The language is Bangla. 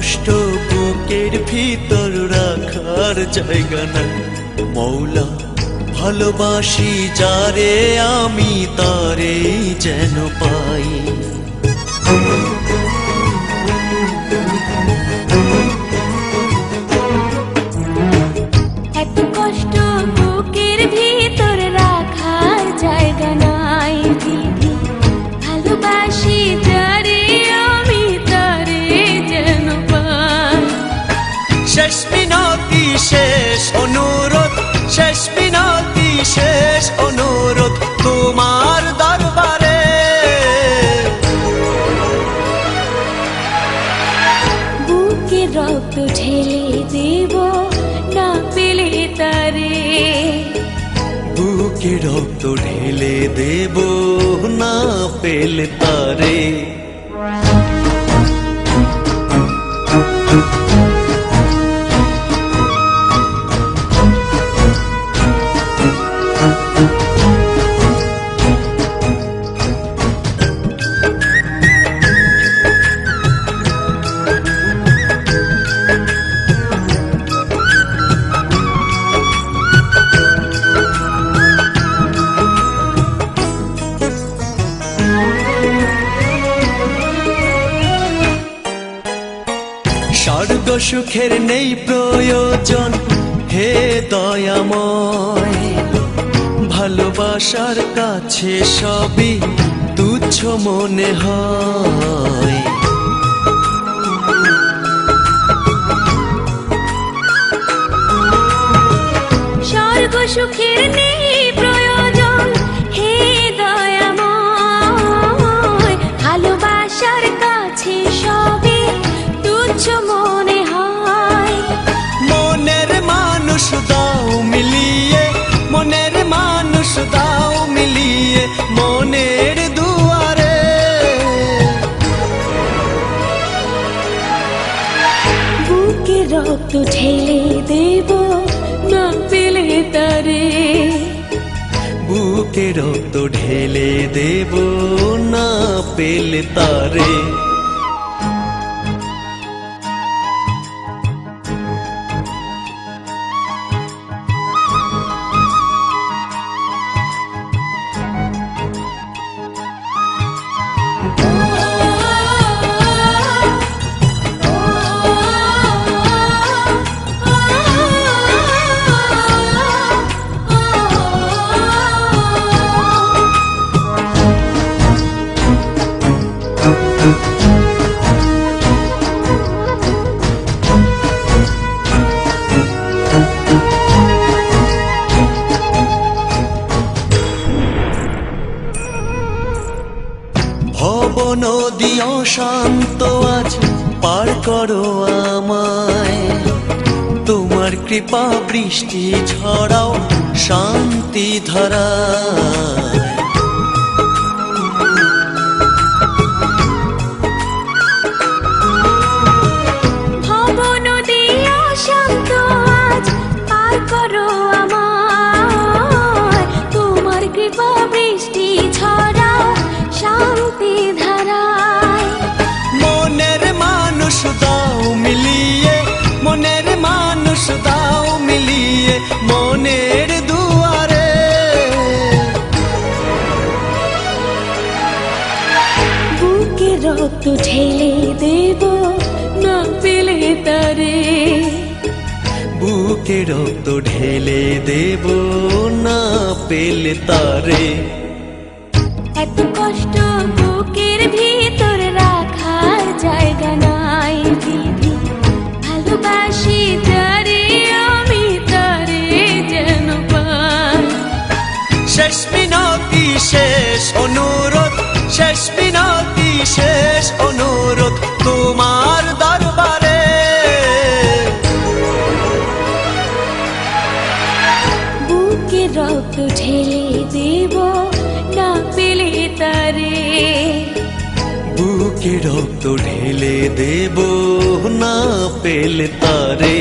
কষ্ট বুকের ভিতর রাখার জায়গা নাই। মৌলা ভালোবাসি যারে আমি তারে যেন পাই। এত কষ্ট বুকের ভিতর রাখার জায়গা নাই দিদি, ভালোবাসি যারে আমি তারে যেন পাই। শেষ মিনতি শেষ অনুরোধ, শেষ মিনতি শেষ অনুরোধ তোমার দরবারে। বুকে রক্ত ঢেলে দেব না পেলে তারে, বুকে রক্ত ঢেলে দেব না পেলে তারে। স্বর্গ সুখের নেই প্রয়োজন হে দয়াময়, ভালোবাসার কাছে সবই তুচ্ছ মনে হয়। স্বর্গ সুখের নেই প্রয়োজন হে দয়াময়, ভালোবাসার কাছে সবই তুচ্ছ মনে হয়। মনের মানুষ দাও মিলিয়ে, মনের মানুষ দাও মিলিয়ে মনের দুয়ারে। বুকে রক্ত ঢেলে দেব না পেলে তারে, বুকে রক্ত ঢেলে দেব না পেলে তারে। ভব নদী অশান্ত আজ পার করো আমায়, তোমার কৃপা বৃষ্টি ঝরাও শান্তি ধারায়। ভব নদী অশান্ত আজ পার করো আমায়, তোমার কৃপা বৃষ্টি ছড়াও শান্তি ধারায়। মনের মানুষ দাও মিলিয়ে, মনের মানুষ দাও মিলিয়ে মনের দুয়ারে। বুকে রক্ত ঢেলে দেব না পেলে তারে, বুকে রক্ত ঢেলে দেব না পেলে তারে। এত কষ্ট বুকের ভিতর রাখার জায়গা নাই দিদি, ভালোবাসি যারে আমি তারে যেন পাই। শেষ মিনতি শেষ অনুরোধ, শেষ মিনতি শেষ অনুরোধ তোমার দরবারে। বুকে রক্ত ঢেলে দেব না পেলে তারে, বুকে রক্ত ঢেলে দেব না পেলে তারে।